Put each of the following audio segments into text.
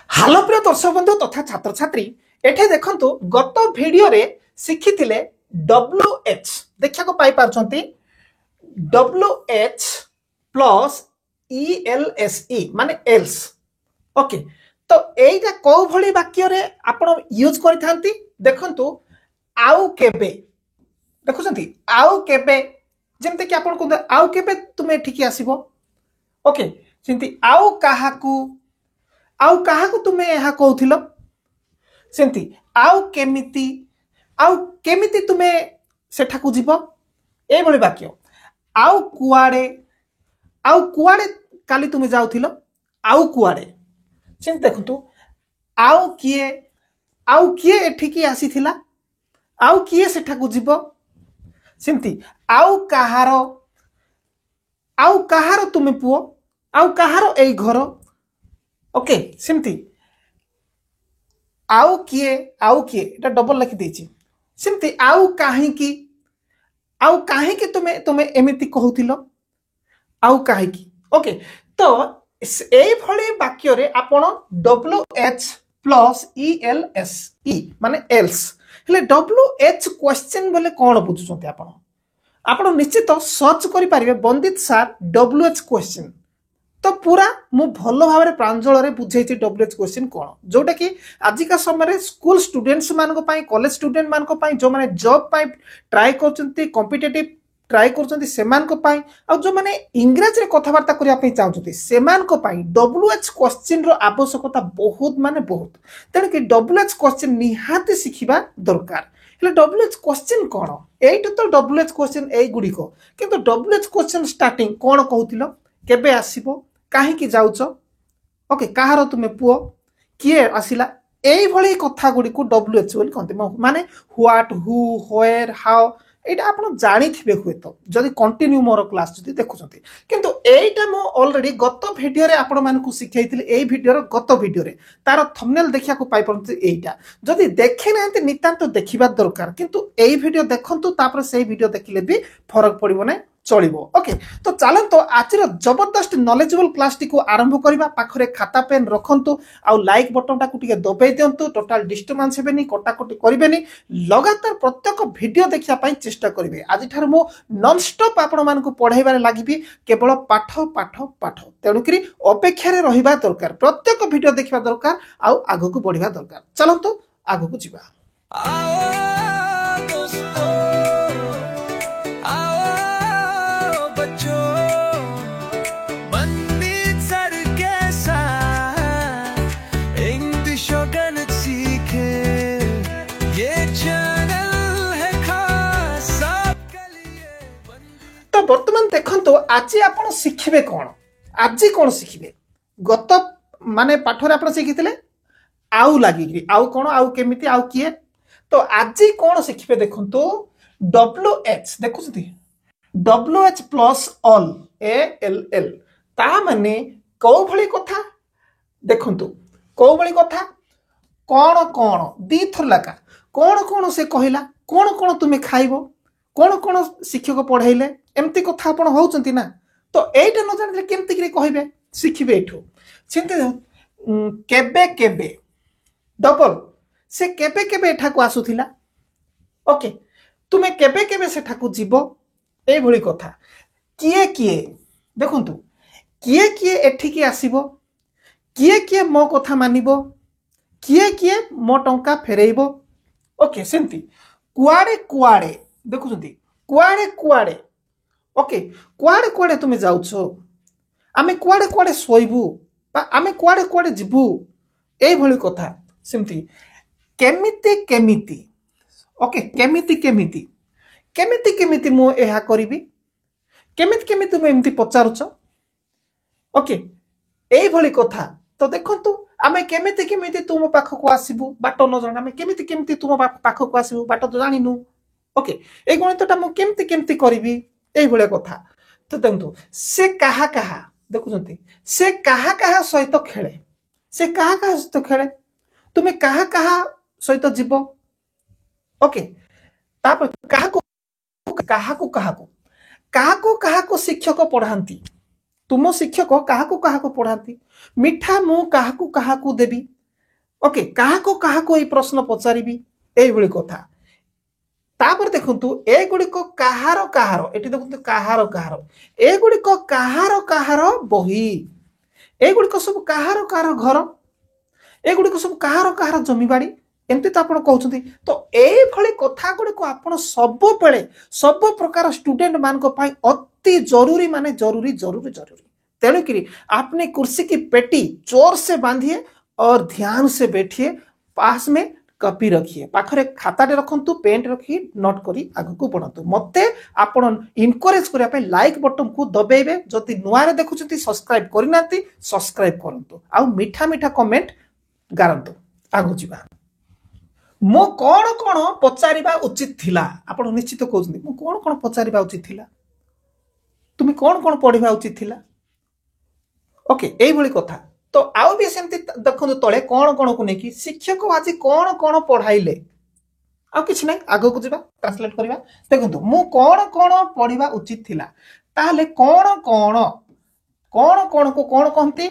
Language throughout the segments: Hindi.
हेलो प्रिय दर्शक बंधु तथा छात्र छात्री एठे देखंतु गत वीडियो रे शिखिथिले WH देखा को पाई पारछंती WH प्लस ELSE माने एल्स ओके तो एइटा को भली वाक्य रे आपण यूज करिथांती देखंतु आउ केबे देखुछंती आउ केबे जेमते कि आपण को आउ केबे तुमे ठिकी आसीबो ओके सेंती आउ काहाकू तुमे यहाँ कहूथिल सेंती आउ केमिति तुमे सेठाकू जीव ए भली वाक्य आउ कुआड़े काली तुमे जाउथिल आउ कुआड़े सेंती देखंतु आउ किए एठिकी आसीथिला आउ किए सेठाकू जीव सेंती आउ काहार तुमे पुओ आउ काहार एई घर ओके सेमती आउ किए एटा डबल लिखि देछि सेमती आउ काहे की तुमे एमिति कहूथिलो आउ काहे की ओके तो एई भली वाक्य रे आपण WH प्लस ELSE माने एल्स हेले WH क्वेश्चन बोले कोन बुझुछंती आपण निश्चित सर्च करि पारिबे बंदित सर WH क्वेश्चन तो पूरा मु भलो भाव में प्रांजल रे बुझेछि WH क्वेश्चन कोन जोटा कि आजिका समय स्कूल स्टूडेंट्स मान को पाई कॉलेज स्टूडेंट मान को पाई जो माने जॉब पाई ट्राई करचंती कॉम्पिटिटिव ट्राई करचंती सेमान को पाई आ जो माने इंग्लिश रे कथावार्ता करिया पे चाहउचंती सेमान को पाई WH क्वेश्चन रो आवश्यकता बहुत माने बहुत तेन कि WH क्वेश्चन निहाती सिखिबा दरकार हेले WH क्वेश्चन कोन एइट तो WH क्वेश्चन एई गुडी को किंतु WH क्वेश्चन स्टार्टिंग कोन कहउतिलो केबे आसीबो काहे की जाउचो ओके काहारो तुमे पुओ किए आसिला एई भली कथा गुडी को WH बोली कहते माने व्हाट हु वेयर हाउ एटा आपण जानि थिबे हुए तो जदी कंटिन्यू मोर क्लास जदी देखुछंती किंतु एइटा मो ऑलरेडी गत वीडियो रे आपण मान को सिखाइथिले एई वीडियो रो गत वीडियो रे तार थंबनेल देखिया को पाई परंती एइटा जदी देखि नांते नितांत देखिबा दरकार किंतु एई वीडियो देखंतु तापर सेई वीडियो देखिले भी फरक पड़िबो नै चलिबो ओके तो चलन तो आज जबरदस्त नॉलेजेबल क्लास टी को आरंभ करबा पाखरे खाता पेन रखंतु आ लाइक बटन टा को टिके दबाई दियंतु टोटल डिस्टर्बेंस हेबेनी कटाकटी करबेनी लगातार प्रत्येक वीडियो देखिया पई चेष्टा करिवे आज थार मो नॉन स्टॉप आपण मान को पढाइबारे लागिबी केवल पाठ पाठ पाठ तेणु करी अपेक्षा रे रहिबा दरकार प्रत्येक वीडियो देखिबा दरकार आ आगो को बढ़िबा दरकार चलन तो आगो को जिबा बर्तमान देखंतु आज आपण शिखिबे कोन आज कोन शिखिबे गत माने पाठरे आपण शिखितले आउ लागिग्री आउ कोन आउ केमिति आउ किए तो आज कोन शिखिबे देखंतु WH देखुछथि WH plus all ALL ता माने को भली कथा देखंतु को भली कथा कोन दी थर लाका कोन से कहिला कोन तुमे खाइबो कोन शिक्षक पढ़ाइले एमती कथा आपण होउचंती ना तो एइटा न जानिले केमती कि कहिबे शिखिबे एठो चिंते केबे डबल से केबे एठा को आसुथिला ओके तुमे केबे सेठा को जीवो ए भली कथा किए देखंतु किए एठी की आसीबो किए मो कथा मानिबो किए मो टंका फेरेइबो ओके सेंती कुआड़े देखुछंती कुआड़े ओके कुआड़े तुमे जाउछो आमे कुआड़े सोइबू बा आमे कुआड़े जिबू ए भली कथा सेमती केमिति ओके केमिति मु एहा करिबी केमिति तुमे एमती पचारुछ ओके ए भली कथा तो देखंतु आमे केमिति तुम पाख को आसीबू बाट न जण आमे केमिति तुम पाख को आसीबू बाट तो जानिनु ओके ए गणितटा मु केमती करबी ए भले कथा तो देखंतु से काहा देखुछंती से काहा सहित खेले तुमे काहा सहित जीव ओके तापर काहाको शिक्षक पढ़ांती तुम शिक्षक काहाको पढ़ांती मिठा मु काहाको देबी ओके काहाको ये प्रश्न पचारिबी एइभଳି कथा तापर देखंतु एगुड़िक काहार काहार एटी देखंतु काहार काहार एगुड़िक काहार काहार बही एगुड़िक सब काहार काहार घर एगुड़िक सब काहार काहार जमीबाड़ी एमती तो आपण कहउछंती तो एइभଳି कथा गुड़िक आपण सब बेले सब प्रकार स्टूडेंट मान को पाई अति जरूरी माने जरूरी जरूरी जरूरी तेणु करी आपने कुर्सी की पेटी जोर से बांधिए और ध्यान से बैठिए पास में कॉपी रखिए पाखरे खाता रखंतु पेन रखी नोट करी आगु को बढ़ंतु मते आपण इनकरेज करिया पे लाइक बटन को दबेबे जति नुआरे देखुचंती सब्सक्राइब करिनाती सब्सक्राइब करंतु आ मीठा मीठा कमेंट गारंतु आगु जिबा मो कोन कोन पचारिबा उचित थिला आपण निश्चित कहउछंती मो कोन कोन पचारिबा उचित थिला तुम कोन कोन पढिबा उचित थिला ओके एई भली कथा तो आउ भी सेमती देखो तले कौन कौन को नेकी शिक्षक आज कौन कौन पढ़ाइले आ किछ नै आगो को जिबा ट्रांसलेट करबा देखो मु कौन कौन पढ़िबा उचित थिला ताले कौन कौन कौन कौन को कौन कहंती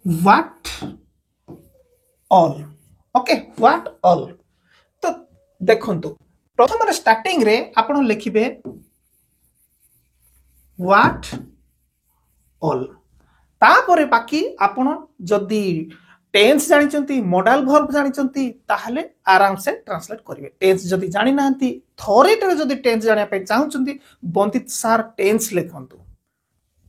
what all okay what all तो देखंतु प्रथम रे स्टार्टिंग रे आपण लिखिबे व्हाट ऑल तापरे बाकी आपण जदि टेंस जानिचंती मॉडल वर्ब जानिचंती ताहले आराम से ट्रांसलेट करिवे टेंस जदि जानि नांती थोरेटरे जदि टेंस जानिया पे चाहुचंती बंदित सार टेंस लेखंतु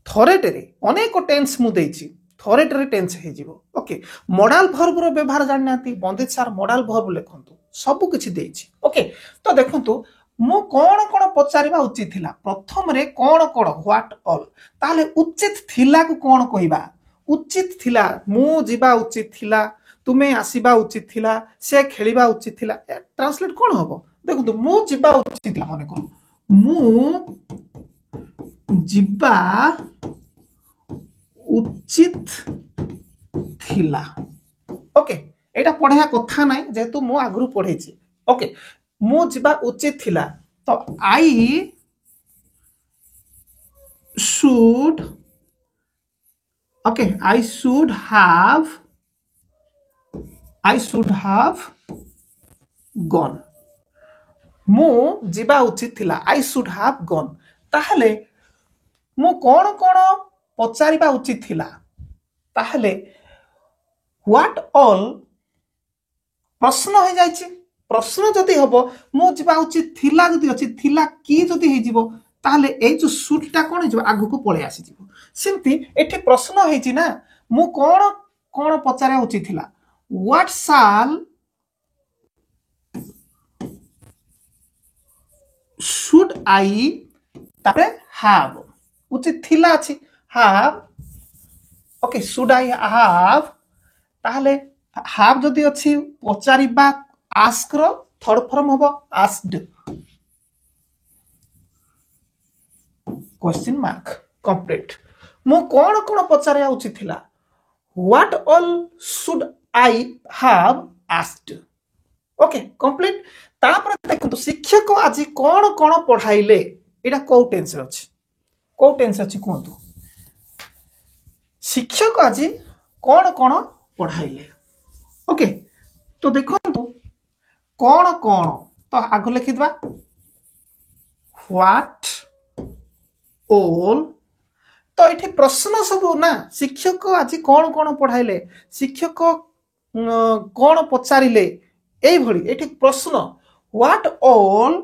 थोरेटरे अनेक टेंस मु देछि थोरेटरे टेंस हे जिवो ओके मॉडल वर्ब रो व्यवहार जानि नांती बंदित सार मॉडल वर्ब लेखंतु सब किछि देछि ओके तो देखंतु मु कौन कौन पचारिबा उचित थिला प्रथम रे कौन कौन व्हाट ऑल ताले उचित थिला को कौन कहिबा उचित थिला मु जिबा उचित थिला तुमे आसीबा उचित थिला से खेलिबा उचित थिला ट्रांसलेट कौन हबो देखो मु जिबा उचित थिला माने कोन मु जिबा उचित थिला ओके एटा पढिया कथा नै जेतु मु आगरु पढैछि ओके मु जिबा उचित थिला तो I should okay I should have gone मु जिबा उचित थिला आई शुड हैव गॉन ताहले मु कोन कोन पचारिबा उचित थिला ताहले व्हाट ऑल प्रश्न हो जायछि प्रश्न जदि हबो मु जिबा उचित थिला जदि अछि थिला की जदि हे जिवो ताहले ए जो सुटटा कोन जिवो आगु को पळे आसी जिवो सेमती एठी प्रश्न हेछि ना मु कोन कोन पचारे उचित थिला व्हाट शाल शुड आई तापरे हैव उचित थिला अछि have okay should I have ताहले हैव जदि अछि पचारिबा आस्क रो थर्ड फॉर्म होबो आस्क्ड क्वेश्चन मार्क कंप्लीट मु कोन कोन पचारिया उचित थिला what all should I have asked okay complete तापर देखंतु शिक्षक आज कोन कोन पढाइले एटा को टेंस अछि कोंतु शिक्षक आज कोन कोन पढाइले ओके तो देखंतु कौन कौन तो आग लिखिदबा व्हाट ऑल तो ये प्रश्न सब ना शिक्षक आज कौन कौन पढ़ाइले शिक्षक कौन पचारिले एई भली एठी प्रश्न what all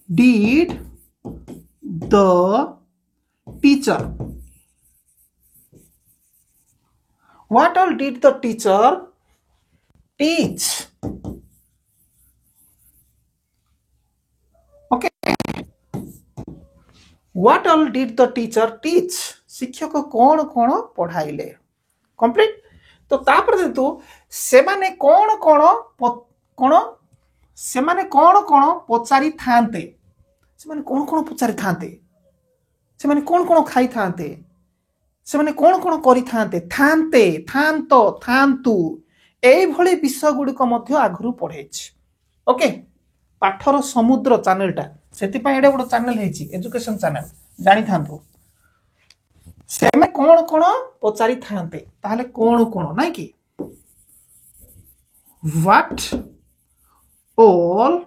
did the teacher what all did the teacher teach okay what all did the teacher teach शिक्षक कौन कौन पढ़ाइले कंप्लीट तो तापर जेतु से माने कौन कौन से माने कौन कौन पचारि थांते से माने कौन पचारि थांते से माने कौन खाई थांते से माने कौन करि थांते थांते थांतो थांतु एई भली विषय गुड़िक आगु पढ़े ओके पाठर समुद्र चैनलटा से गोटे चैनल एजुकेशन चैनल जानी था सेमे कौन कौन पचारि थांते ताहले कौन कौन नाइ कि व्हाट ऑल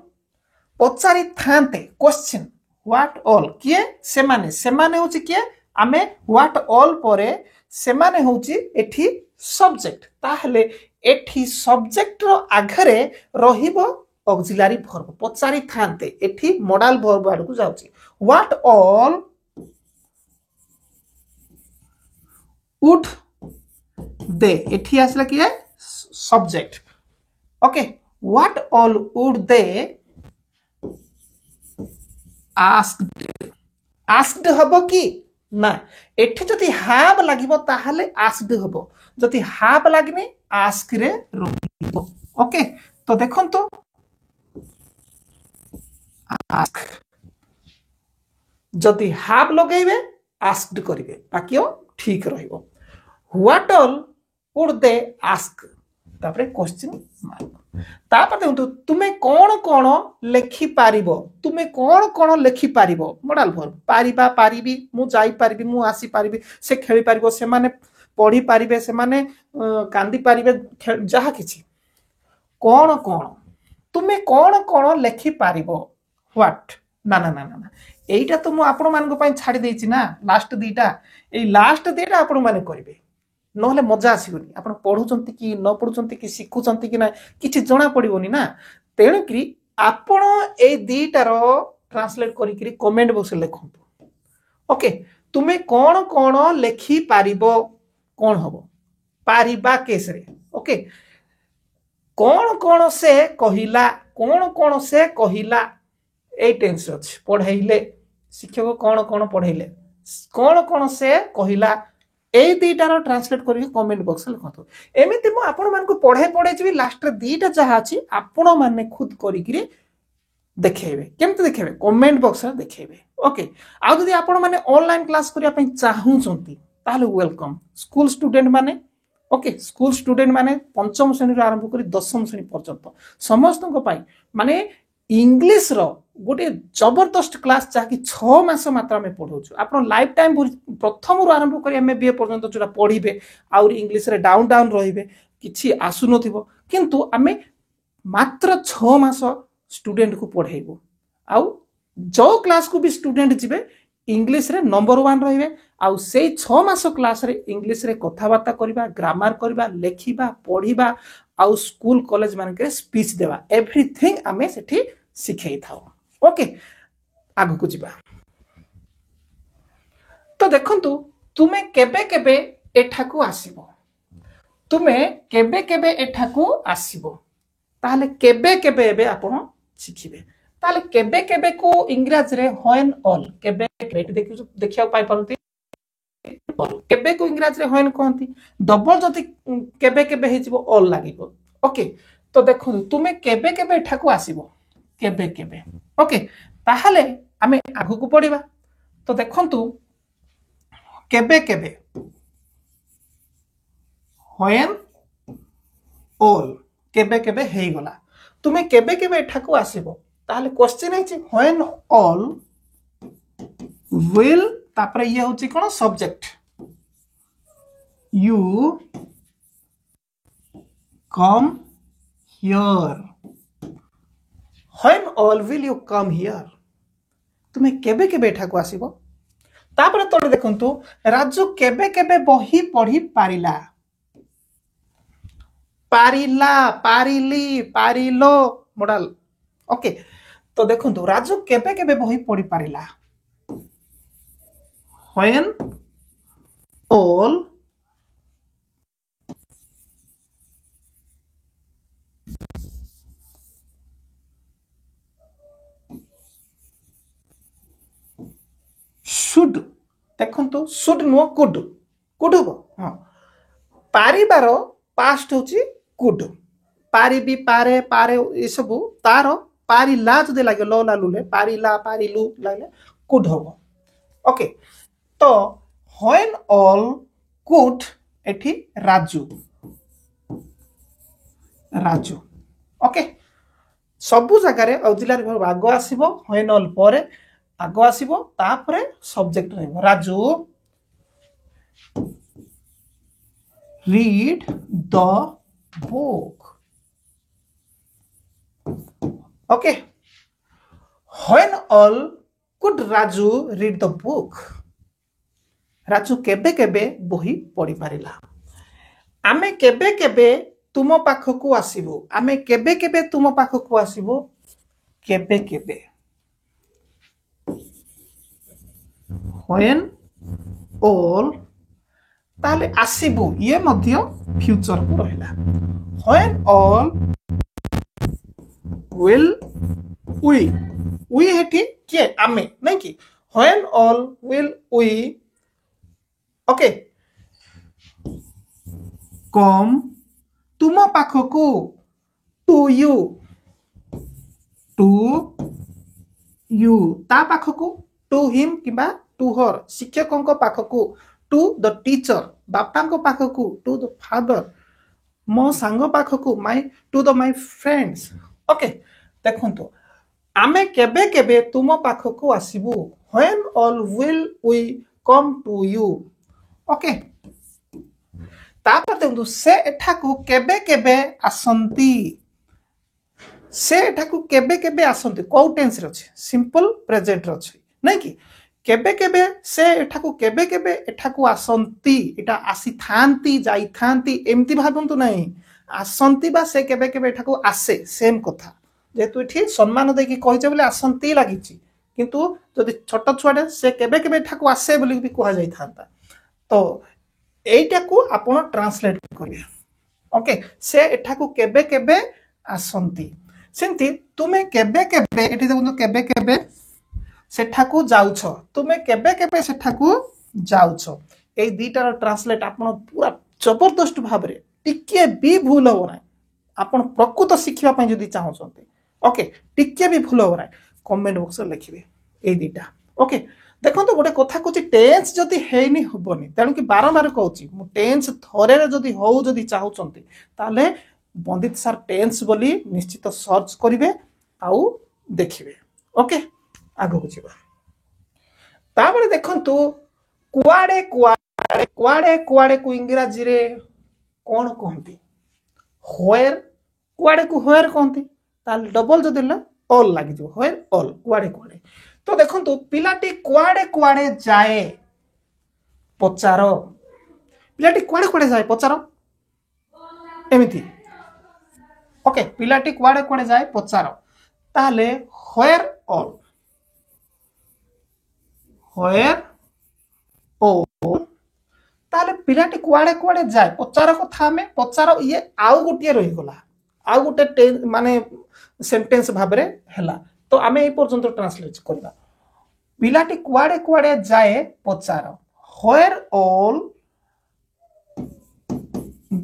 पचारि थांते क्वेश्चन व्हाट ऑल किए सेमाने सेमाने होची किए आमे व्हाट ऑल परे सेमाने होची एठी सब्जेक्ट ताहले एठी सब्जेक्ट रो आघरे रहिबो ऑक्सिलरी वर्ब पचारि थांते एठी मॉडल वर्ब आडू जाउची व्हाट ऑल वुड दे एठी आसला किए subject okay what all would they asked asked हबो कि ना एठी जति हाव लागिबो ताहले आस्क्ड हबो जति हाव लागने आस्क रे रहिबो ओके तो देखन तो आस्क जति हाव लगेबे आस्क्ड करिवे बाकी ठीक रहिबो what all would they ask तापरे क्वेश्चन मार्क तापर देखो तुमे कौन कौन लेखि पारिबो तुमे कौन कौन लेखि पारिबो मॉडल वर्ब पारिबा पारिबी मु जाई पारिबी मु आसी पारिबी से खेली पारिबो से माने पढ़ी पारिबे से माने कांदी पारिबे जहा किछि कौन कौन तुमे कौन कौन लेखि पारिबो व्हाट ना ना ना ना एइटा तो मु आपण मान को पई छाडी देछि ना लास्ट दीटा ए लास्ट दीटा आपण माने करिवे नहले मजा आसबनी आप पढ़ुंट कि न पढ़ुंट कि शिखुंट कि ना कि जना पड़ोनी ना तेणुक आपण ए दीटार ट्रांसलेट करी कमेंट बॉक्स लिखु ओके तुम्हें कौन कौन लेखि पारिबो कौन हम पारिबा केस रे ओके कौन कौन से कहिला कौन कौन से कहिला ए टेंस अछि पढ़ाइले शिक्षक कौन कौन पढ़ाइले कौन कौन से कहिला ए दीटार ट्रांसलेट करके कमेंट बॉक्स लिखतु एमिति मु आपण मान को पढ़े पढ़े जी लास्ट रे दीटा जहा अछि आपण माने खुद करिकरी देखेबे केमते देखेबे कमेंट बॉक्स रे देखेबे ओके आ जदि आपण माने ऑनलाइन क्लास करिया पई चाहू चंती ताले वेलकम स्कूल स्टूडेंट माने ओके स्कूल स्टूडेंट माने पंचम श्रेणी रो आरंभ करी दशम श्रेणी पर्यंत समस्त को पई माने इंग्लिश रो गोटे जबरदस्त क्लास जहाँकि 6 मास मात्रा में पढ़ाऊ आप लाइफ टाइम प्रथम रू आरंभ कर बीए पर्यंत जो पढ़े आउर इंग्लिश रे डाउन डाउन रहिबे किछि आसु नथिबो किंतु आमे मात्र 6 मास स्टूडेंट को पढ़ाइबो आउ जो क्लास को भी स्टूडेंट जिबे इंग्लिश रे नंबर 1 रहिबे आउ से 6 मास क्लास रे इंग्लिश रे कथाबार्ता करबा ग्रामर करबा लेखिबा पढ़िबा आउ स्कूल कॉलेज मान के स्पीच देबा एवरीथिंग आमे सेठी सिखै थाओ ओके आगु को जिबा तो देखंतु तुमे केबे केबे एठाकू आसीबो तुमे केबे केबे एठाकू आसीबो ताले केबे केबे एबे आपण सिखिबे ताले केबे केबे को इंग्लिश रे व्हेन ऑल केबे केबे देखिया पाई परंती केबे को इंग्लिश रे व्हेन कहंती डबल जति केबे केबे हेजिबो ऑल लागिबो ओके तो देखंतु तुमे केबे केबे एठाकू आसीबो केबे केबे ओके ताहले आमे आगु को पढ़िबा तो देखंतु केबे केबे व्हेन ऑल केबे केबे हेई गला तुमे केबे केबे एठाकू आसीबो ताहले क्वेश्चन है व्हेन ऑल विल तापर ये होची कोन subject you come here When all will you come here? तुम्हें केबे केबे एठाकू आसीबो तापर तोड़े देखंतु राजू केबे केबे बही पढ़ी पारिला पारिला पारिली पारिलो मॉडल ओके तो देखंतु राजू केबे केबे बही पढ़ी पारिला When all शुड देखंतु शुड नो कुड कुड हो हां पारिबार पास्ट होची कुड पारिबी पारे पारे ए सब तार पारिला जदि लागे लो ला लुले पारिला पारिलु लागे कुड हो ओके तो व्हेन ऑल कुड एठी राजू राजू ओके सबु जगह रे ऑक्सिलरी वर्ब आगो आसीबो व्हेन ऑल परे आगो आसीबो तापरे सब्जेक्ट रहबो Raju read the book. Okay. When all could Raju read the book? Raju କେବେ କେବେ ବହି ପଢି ପାରିଲା? ଆମେ କେବେ କେବେ ତୁମ ପାଖକୁ ଆସିବୁ? ଆମେ କେବେ କେବେ ତୁମ ପାଖକୁ ଆସିବୁ? କେବେ କେବେ। when all ତାହେଲେ ଆସିବୁ ଇଏ ମଧ୍ୟ ଫ୍ୟୁଚର କୁ ରହିଲା। when all will we ହେଠି କିଏ ଆମେ ନାଇଁ କି when all will we okay कम तुम पाखकू टू यू ता पाखकू टू हिम किबा टू हर शिक्षकों पाखकू टू द टीचर बापा पाखकू टू द फादर मो सांग पाखकू to the my friends okay देखंतु आमे केबे केबे तुम पाखकू आसीबू when all will we come to you okay तापर देखु से एठाकू केबे केबे आसंती से एठाकू केबे केबे आसंती को टेंस रे अछि सिंपल प्रेजेंट रे अछि नै कि केबे केबे से एठाकू केबे केबे एठाकू आसंती एटा आसी थांती जाई थांती एम्ति भाबंतु नै आसंती बा से केबे केबे एठाकू आसे सेम कथा जेतु एठी सम्मान देकी कहिजे बोले आसंती लागिछि किंतु जदि छोट छुआडे से केबे केबे एठाकू आसे बोली भी कहै जाई थांता तो एटा को आपण ट्रांसलेट करिया ओके से एठा को केबे केबे आसंती सेंती तुमे केबे केबे एठी देखो केबे केबे सेठा को जाउछ तुमे केबे केबे सेठा को जाउछ ए दीटार ट्रांसलेट आपण पूरा जबरदस्त भाबरे टिके भी भूल हो ना आपण प्रकृत शिखिबा पय जदी चाहउछंती ओके टिके भी भूल हो ना कमेंट बॉक्स रे लिखिबे ए दीटा ओके देखो तो गोटे कथा कहूँ टेन्स जदि हेनी हबनी तेणु कि बारंबार कहूँ टेन्स थरे जदि हो जदि चाहूँगी ताले बंदित सार टेन्स बोली निश्चित सर्च करेंगे आउ देखिए ओके आगो को जीवा तापर देखंतु कुआडे कुआडे कुआडे कुआडे को इंग्रजी रे कोन कहंती होयर कुआडे को होयर कहंती ताल डबल जदि ऑल लागि जो होयर ऑल कुआडे कुआडे तो देखो तो पिलाटी कुआडे कुआडे जाए पचार पिलाटी कुआडे कुआडे जाए पचार एमिति ओके पिलाटी कुआडे कुआडे जाए पचार ताले व्हेयर ऑल ताले पिलाटी कुआडे कुआडे जाए पचार कथा में पचार ये आउ गोटे रही गला आउ गोटे माने सेंटेंस भाबरे हैला तो आमे ए पर्यंत ट्रांसलेट करबा पिलाटी कुआडे कुआडे जाए पचार व्हेयर ऑल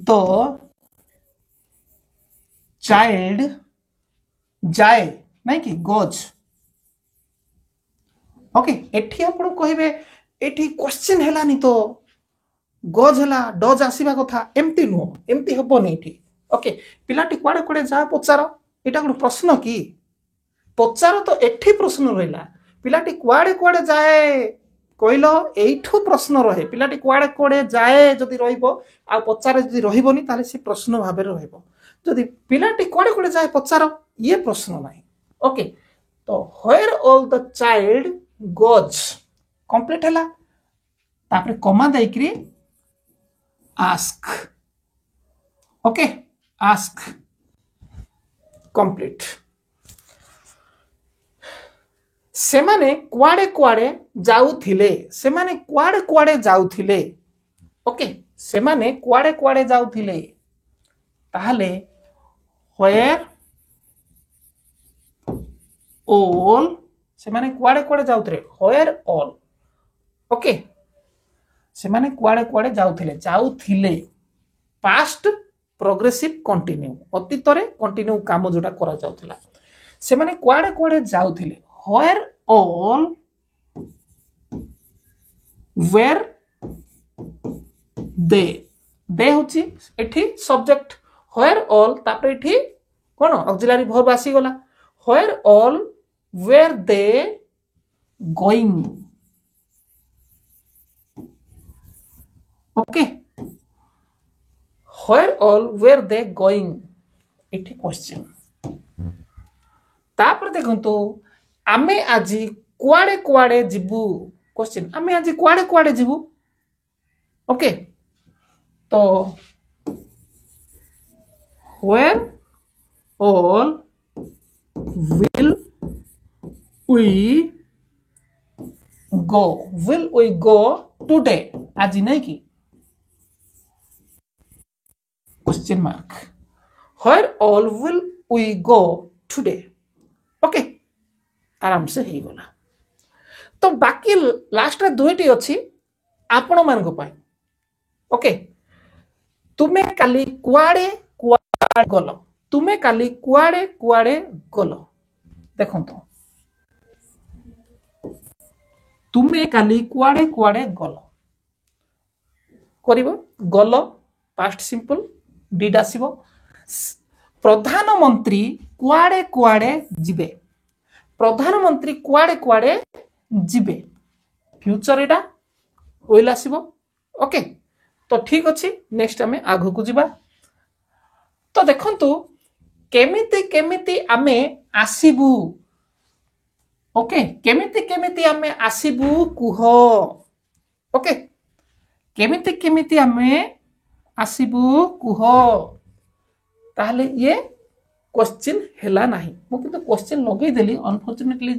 द चाइल्ड जाए नहीं कि गोज ओके एठी आपण कहिबे एठी क्वेश्चन हेलानी तो गोज हला डज आसीबा कथा एम्ति नो एम्ति हबो नै एठी ओके पिलाटी कुआडे कुआडे जाए पचार एटा कोन प्रश्न की पचार तो एठी प्रश्न रहिला पिलाटी कुआडे कुआडे जाए कहलो एठू प्रश्न रहे पिलाटी कुआडे कुआडे जाए जदि रहिबो आ पचार जदि रहिबोनी ताले से प्रश्न भाबे रहिबो जदि पिलाटी कुआडे कुआडे जाए पचार ये प्रश्न नाही ओके तो where all the child goes complete हला तापर कमा देकरी आस्क ओके आस्क कंप्लीट सेमाने कुआडे कुआडे जाउथिले सेमाने कुआडे कुआडे जाउथिले ओके सेमाने कुआडे कुआडे जाउथिले ताहले व्हेयर ऑल सेमाने कुआडे कुआडे जाउथिले व्हेयर ऑल ओके सेमाने कुआडे कुआडे जाउथिले पास्ट प्रोग्रेसिव कंटिन्यू अतीत रे कंटिन्यू काम जोटा करा जाउथिला सेमाने कुआडे कुआडे जाउथिले व्हेयर ऑल वेर दे होची एठी सब्जेक्ट व्हेयर ऑल तापर एठी कोन ऑक्सिलरी वर्ब आसी गला where all were they going okay where all were they going एठी क्वेश्चन तापर देखंतु आमे आजी कुआडे कुआडे जिबु क्वेश्चन आमे आजी कुआडे कुआडे जिबु ओके तो where all will we go will we go today आज नहीं की question mark where all will we go today okay आराम से ही गला तो बाकी लास्ट रे दुईटी अछि आपण मान को पाए ओके तुमे काली कुआडे कुआडे गलो तुमे काली कुआडे कुआडे गलो देखो तो तुमे काली कुआडे कुआडे गलो करिवो गलो पास्ट सिंपल डिड आसीबो प्रधानमंत्री कुआडे कुआडे जिबे प्रधानमंत्री कुआडे कुआडे जिबे फ्यूचर एटा विल आसीबो ओके तो ठीक अछि नेक्स्ट हमें आगु को जिबा तो देखंतु केमिति केमिति आमे आसीबु ओके केमिति केमिति आमे आसीबु कुह ओके केमिति केमिति आमे आसीबु कुह ताहले ये क्वेश्चन हेला नाही मु किंतु क्वेश्चन लगै देली अनफॉर्चूनेटली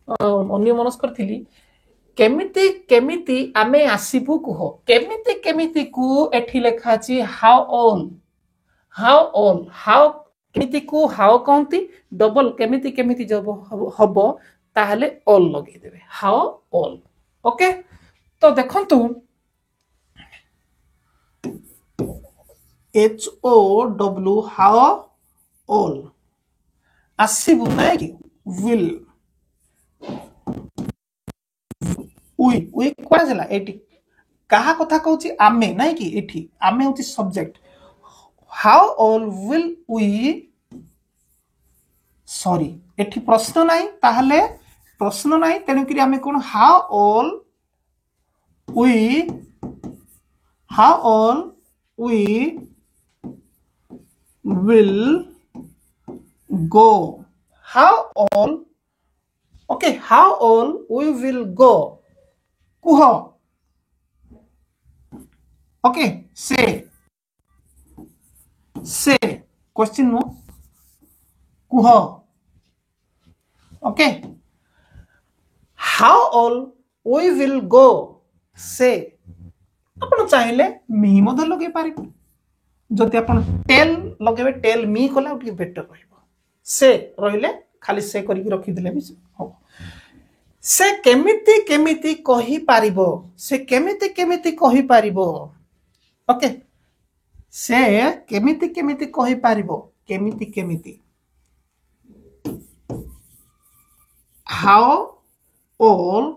अन्य मनस करथिली केमिति केमिति आमे आसीबु कुह केमिति को एठी लेखा अछि हाउ केमिति को हाउ कहंती डबल केमिति जब हबो ताहले ऑल लगे देबे हाउ ऑल ओके तो देखंतु HOW हाउ ऑल आसीबु नै कि विल वी कोन जला एटी कहा कथा कहूची आमे नै कि एठी आमे होची subject how all will we sorry एठी प्रश्न नाही ताहले प्रश्न नाही तेनु कि आमे कोन how all we will go how all okay how all we will go kuho okay say question no kuho okay how all we will go say आपण चाहिले मी मधे लगे पारि जदि आपण टेल लगेबे टेल मी कोला उठी बेटर रहइबो से रहिले खाली से करी रखि दिले भी हो से केमिति कहि पारिबो से केमिति कहि पारिबो ओके से केमिति कहि पारिबो केमिति हाउ ऑल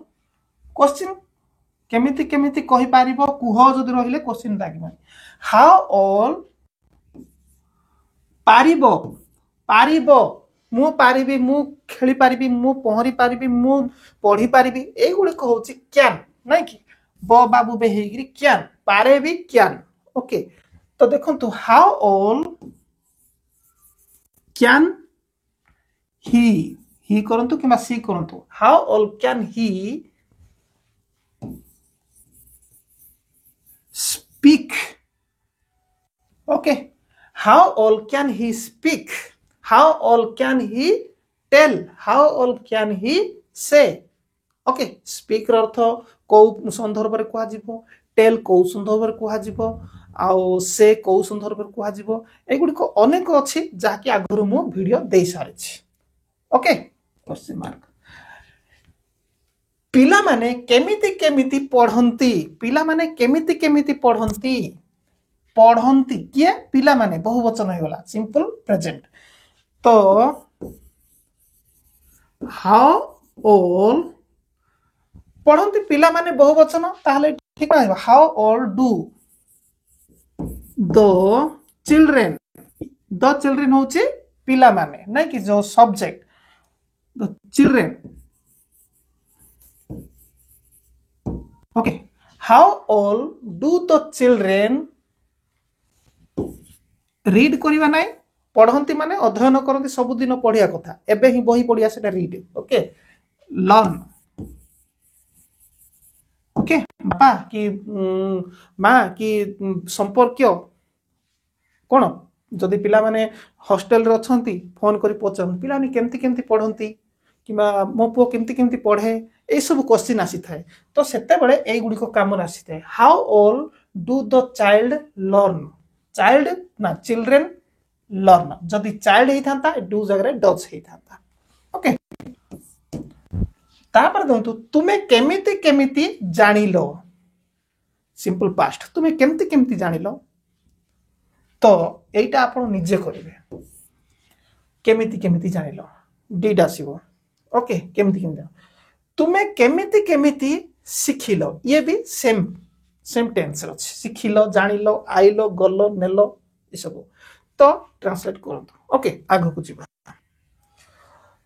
क्वेश्चन केमिति कहि पारिबो कुह जदि रहिले क्वेश्चन लागिबो हाउ ऑल पारिबो मु पारिबी मु खेली पारिबी मु पहरी पारिबी मु पढ़ी पारिबी ए गुडी कहउची कैन नै कि ब बाबू बे हेगिरी कैन पारे भी कैन ओके तो देखंतु हाउ ऑल कैन ही करंतु किमा सी करंतु how all can he speak okay how all can he speak how all can he tell how all can he say okay speak ର अर्थ को संदर्भ रे कुआ जिवो tell को संदर्भ रे कुआ जिवो आउ से को संदर्भ रे कुआ जिवो ए गुडी को अनेक अछि जा कि आगरु मु वीडियो देई सारे छी ओके क्वेश्चन मार्क पिला माने केमिति पढ़ंती पिला माने केमिति पढ़ंती किए पिला माने बहुवचन हो गला सिंपल प्रेजेंट तो हाउ ऑल पढ़ंती पिला माने बहुवचन ताहले ठीक है how all do the children होची पिला माने नहीं कि जो subject the children okay how all do the children read करवा ना पढ़ती माने अध्ययन करती सबुदिन पढ़िया कथा एबे ही बही पढ़िया सेटा रीड ओके लर्न ओके बापा कि माँ कि संपर्क कौन जदि पिला माने हॉस्टल रे अछंती फोन करी पचारन पिला माने केमती केमती पढ़ंती किबा मो पुओ केमती केमती पढ़े ए सब क्वेश्चन आसी थाए तो सेते बेले एई गुडी को काम आसी थाए how all do the child learn child ना चिल्ड्रेन लर्न जदि चाइल्ड ही थांता डू जगह डज ही थांता ओके तापर दंतु तुमे केमिति केमिति जानिलो सिंपल पास्ट तुमे केमिति केमिति जानिलो तो एटा आपण निजे करिवे केमिति केमिति जानिलो डिड आसीबो ओके केमिति केमिति तुमे केमिति केमिति सिखिलो ये भी सेम सेम टेंस अछि सिखिलो जानिलो आइलो गलो नेलो ए सब तो ट्रांसलेट करंतु ओके आगो को जिबा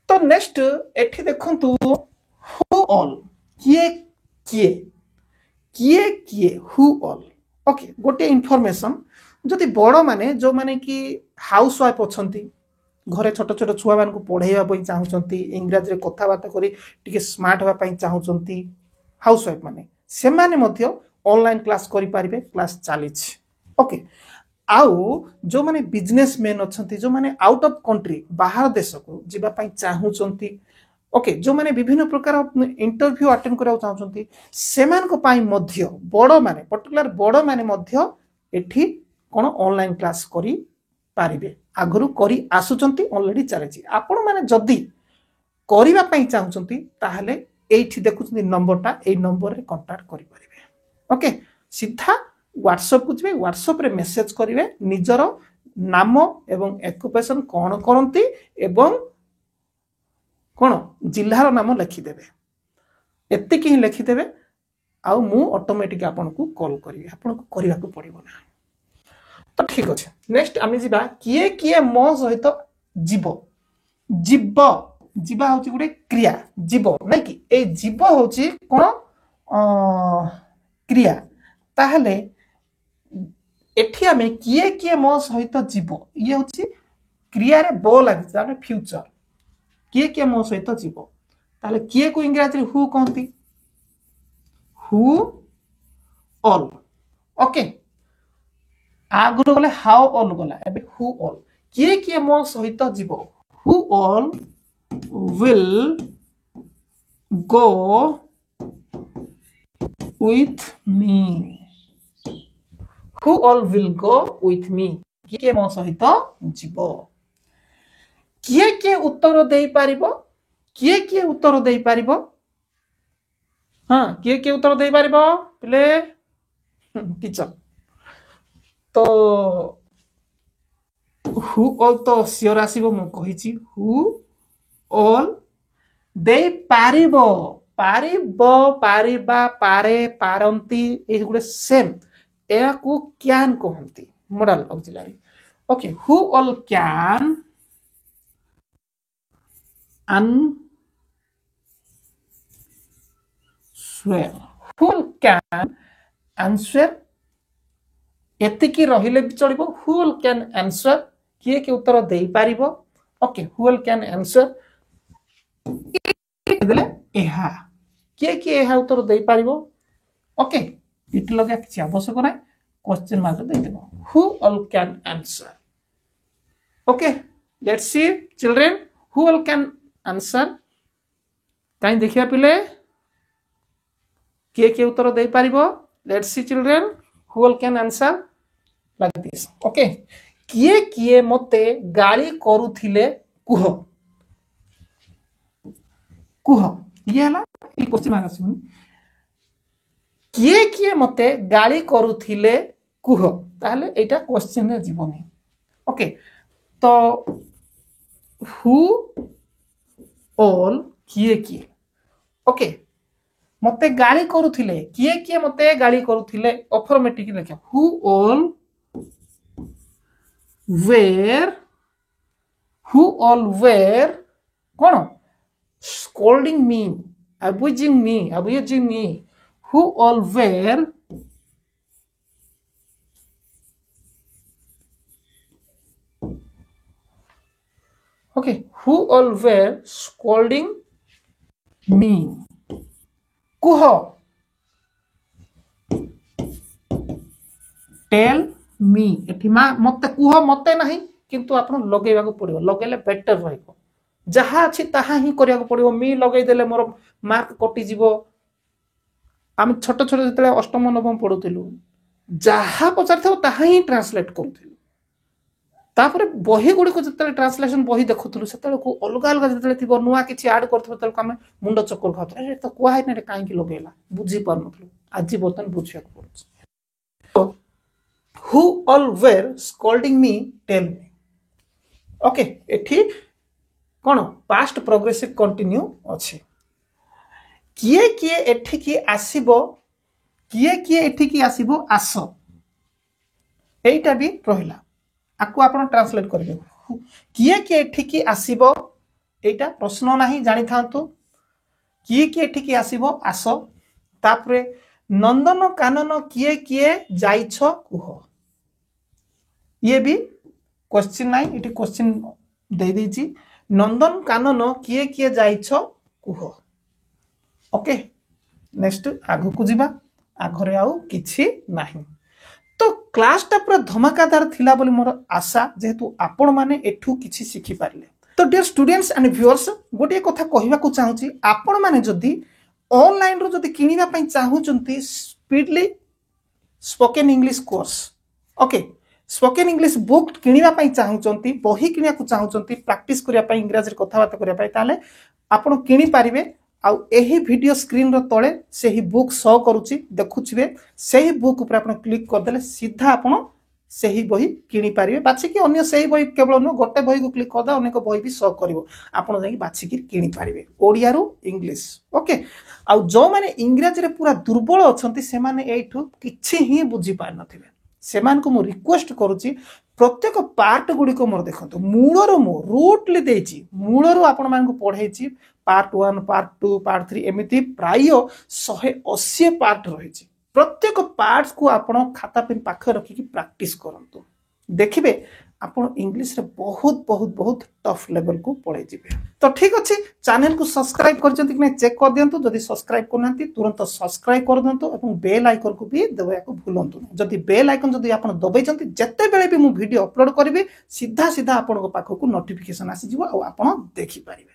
तो नेक्स्ट एठी देखंतु हु ऑल किए किए किए किए हु ऑल ओके गोटे इनफॉरमेशन जदि बड़ माने जो माने कि हाउस वाइफ अछंती घरे छोट छोट छुआ मान को पढ़ाइबा पई चाहुचंती इंग्लिश रे कथा बाता करी टिके स्मार्ट होबा पई चाहुचंती हाउस वाइफ माने से माने मध्य ऑनलाइन क्लास करि पारिबे क्लास चालिछ ओके आउ जो माने बिजनेसमैन अछंती जो माने आउट ऑफ कंट्री बाहर देश को जिबा पई चाहुचंती ओके जो माने विभिन्न प्रकार इंटरव्यू अटेंड करा चाहुचंती सेमान को पाई मध्य बड़ माने पर्टिकुलर बड़ माने मध्य एठी कोन ऑनलाइन क्लास करी पारिबे आगरु करी आसुचंती ऑलरेडी चलेची आपण माने जदी करिबा पई चाहुचंती ताहले एठी देखुचंती नंबरटा ए नंबर रे कांटेक्ट करि पारिबे ओके सीधा व्हाट्सएप को जिबे व्हाट्सएप रे मेसेज करिवे निजरो नाम एवं ऑक्युपेशन कोन करंती एवं कोन जिल्लार नाम लिखि देबे एत्ते कि लिखि देबे आउ मु ऑटोमेटिक आपन को कॉल करिवे आपन को करिवा को पड़िबो ना तो ठीक अच्छे नेक्स्ट आम जा किए किए मो सहित जीव जीव जीवा हूँ गोटे क्रिया जीव ना कि ए जीव हूँ कौन क्रिया ताहले एठी आम किए किए मो सहित जीव ये हूँ क्रिया रे ब लगे फ्यूचर किए किए मो सहित जीव ताहले किए को इंग्राजी हु कहती हु ऑल ओके आगुर गले हाउ ऑल गला एबे हु ऑल किए मो सहित जीव who all will go with me who all will go with me किए मो सहित जीव किए उत्तर दे पारिबो किए उत्तर दे पारिबो हां किए उत्तर दे पारिबो प्ले टीचर तो हु ऑल तो सियोर आसीबो मु कहिची हु ऑल दे पारिबो पारिबो पारिबा पारे पारंती ए गुडे सेम एया को कैन कहंती modal auxiliary okay who all can answer who can answer एतिकी रहिले भी चलिबो हु विल कैन आंसर किए के उत्तर देई पारिबो okay who will can answer देले एहा किए के एहा उत्तर देई पारिबो ओके इट लगे किछि आवश्यक नै क्वेश्चन मार्क दे देबो who will can answer okay let's see children who will can answer काई देखिया पिले किए के उत्तर देई पारिबो let's see children who will can answer like this okay किए मते गाली करूथिले कुह कुह ये हला ई क्वेश्चन मार्क आसी किए मते गाली करूथिले कुह ताहले एटा क्वेश्चन रे जीवनी ओके तो हु ऑल किए ओके मते गाली करूथिले किए मते गाली करूथिले अफर्मेटिव लिखा who all were who all were कौन scolding me abusing me who all were okay, who all were scolding me? କୁହ, tell me। ଏଠି ମତେ କୁହ, ମତେ ନାହିଁ, କିନ୍ତୁ ଆପଣ ଲଗେଇବାକୁ ପଡିବ, ଲଗେଇଲେ ବେଟର ରହିବ। ଯାହା ଅଛି ତାହା ହିଁ କରିବାକୁ ପଡିବ। ମି ଲଗେଇଦେଲେ ମୋର ମାର୍କ କଟିଯିବ। ଆମେ ଛୋଟ ଛୋଟ ଯେତେବେଳେ ଅଷ୍ଟମ ନବମ ପଢୁଥିଲୁ, ଯାହା ପଚାରିଥିବ ତାହା ହିଁ ଟ୍ରାନ୍ସଲେଟ କରୁଥିଲୁ। ତାପରେ ବହି ଗୁଡ଼ିକ ଯେତେବେଳେ ଟ୍ରାନ୍ସଲେସନ ବହି ଦେଖୁଥିଲୁ, ସେତେବେଳକୁ ଅଲଗା ଅଲଗା ଯେତେବେଳେ ଥିବ, ନୂଆ କିଛି ଆଡ୍ କରୁଥିବ, ସେତେବେଳକୁ ଆମେ ମୁଣ୍ଡ ଚକ୍କର ଖାଉଥିଲୁ। ଏଇଟା ତ କୁହା ହେଇନି, ଏଇଟା କାହିଁକି ଲଗେଇଲା, ବୁଝି ପାରୁନଥିଲୁ। ଆଜି ବର୍ତ୍ତମାନ ବୁଝିବାକୁ ପଡୁଛି। who all were scolding me, tell me। Okay, ଏଠି କ'ଣ ପାଷ୍ଟ ପ୍ରୋଗ୍ରେସିଭ କଣ୍ଟିନ୍ୟୁ ଅଛି। କିଏ କିଏ ଏଠିକି ଆସିବ, କିଏ କିଏ ଏଠିକି ଆସିବ, ଆସ। এইটা ବି ରହିଲା, ଆକୁ ଆପଣ ଟ୍ରାନ୍ସଲେଟ କରିବେ। କିଏ କିଏ ଏଠିକି ଆସିବ, এইটা ପ୍ରଶ୍ନ ନାହିଁ, ଜାଣିଥାନ୍ତୁ। କିଏ କିଏ ଏଠିକି ଆସିବ, ଆସ। ତାପରେ ନନ୍ଦନ କାନନ କିଏ କିଏ ଯାଇଛ, କୁହ। ଇଏ ବି କ୍ୱେଶ୍ଚିନ୍ ନାହିଁ, ଏଠି କ୍ୱେଶ୍ଚିନ୍ ଦେଇଦେଇଛି। ନନ୍ଦନ କାନନ କିଏ କିଏ ଯାଇଛ, କୁହ। ଓକେ, ନେକ୍ସଟ ଆଗକୁ ଯିବା। ଆଗରେ ଆଉ କିଛି ନାହିଁ। ତ କ୍ଲାସଟା ପୁରା ଧମାକାଦାର ଥିଲା ବୋଲି ମୋର ଆଶା, ଯେହେତୁ ଆପଣମାନେ ଏଠୁ କିଛି ଶିଖିପାରିଲେ। ତ ଡିୟର ଷ୍ଟୁଡେଣ୍ଟସ୍ ଆଣ୍ଡ ଭିଉଅର୍ସ, ଗୋଟିଏ କଥା କହିବାକୁ ଚାହୁଁଛି, ଆପଣମାନେ ଯଦି ଅନଲାଇନରୁ ଯଦି କିଣିବା ପାଇଁ ଚାହୁଁଛନ୍ତି speedily spoken English course, okay, spoken English book କିଣିବା ପାଇଁ ଚାହୁଁଛନ୍ତି, ବହି କିଣିବାକୁ ଚାହୁଁଛନ୍ତି, ପ୍ରାକ୍ଟିସ୍ କରିବା ପାଇଁ, ଇଂରାଜୀରେ କଥାବାର୍ତ୍ତା କରିବା ପାଇଁ, ତାହେଲେ ଆପଣ କିଣିପାରିବେ। ଆଉ ଏହି ଭିଡ଼ିଓ ସ୍କ୍ରିନ୍ର ତଳେ ସେହି ବୁକ୍ ଶୋ କରୁଛି, ଦେଖୁଥିବେ। ସେହି ବୁକ୍ ଉପରେ ଆପଣ କ୍ଲିକ୍ କରିଦେଲେ ସିଧା ଆପଣ ସେହି ବହି କିଣିପାରିବେ। ବାଛିକି ଅନ୍ୟ ସେହି ବହି କେବଳ ନୁହଁ, ଗୋଟେ ବହିକୁ କ୍ଲିକ୍ କରିଦେଲେ ଅନେକ ବହି ବି ଶୋ କରିବ। ଆପଣ ଯାଇକି ବାଛିକି କିଣିପାରିବେ, ଓଡ଼ିଆରୁ ଇଂଲିଶ। ଓକେ, ଆଉ ଯେଉଁମାନେ ଇଂରାଜୀରେ ପୁରା ଦୁର୍ବଳ ଅଛନ୍ତି, ସେମାନେ ଏଇଠୁ କିଛି ହିଁ ବୁଝିପାରିନଥିବେ। ସେମାନଙ୍କୁ ମୁଁ ରିକ୍ୱେଷ୍ଟ କରୁଛି, ପ୍ରତ୍ୟେକ ପାର୍ଟ ଗୁଡ଼ିକ ମୋର ଦେଖନ୍ତୁ। ମୂଳରୁ ମୁଁ ରୁଟଲି ଦେଇଛି, ମୂଳରୁ ଆପଣମାନଙ୍କୁ ପଢ଼େଇଛି। ପାର୍ଟ 1, ପାର୍ଟ 2, ପାର୍ଟ 3, ଏମିତି ପ୍ରାୟ 180 ପାର୍ଟ ରହିଛି। ପ୍ରତ୍ୟେକ ପାର୍ଟକୁ ଆପଣ ଖାତା ପେନ୍ ପାଖରେ ରଖିକି ପ୍ରାକ୍ଟିସ୍ କରନ୍ତୁ। ଦେଖିବେ ଆପଣ ଇଂଲିଶରେ ବହୁତ ବହୁତ ବହୁତ ଟଫ୍ ଲେଭେଲକୁ ପଳେଇଯିବେ। ତ ଠିକ୍ ଅଛି, ଚ୍ୟାନେଲକୁ ସବସ୍କ୍ରାଇବ୍ କରିଛନ୍ତି କି ନାହିଁ ଚେକ୍ କରିଦିଅନ୍ତୁ। ଯଦି ସବସ୍କ୍ରାଇବ୍ କରୁନାହାନ୍ତି ତୁରନ୍ତ ସବସ୍କ୍ରାଇବ୍ କରିଦିଅନ୍ତୁ ଏବଂ ବେଲ୍ ଆଇକନ୍କୁ ବି ଦେବାକୁ ଭୁଲନ୍ତୁ ନାହିଁ। ଯଦି ବେଲ୍ ଆଇକନ୍ ଯଦି ଆପଣ ଦବେଇଛନ୍ତି, ଯେତେବେଳେ ବି ମୁଁ ଭିଡ଼ିଓ ଅପଲୋଡ଼ କରିବି, ସିଧା ସିଧା ଆପଣଙ୍କ ପାଖକୁ ନୋଟିଫିକେସନ୍ ଆସିଯିବ ଆଉ ଆପଣ ଦେଖିପାରିବେ।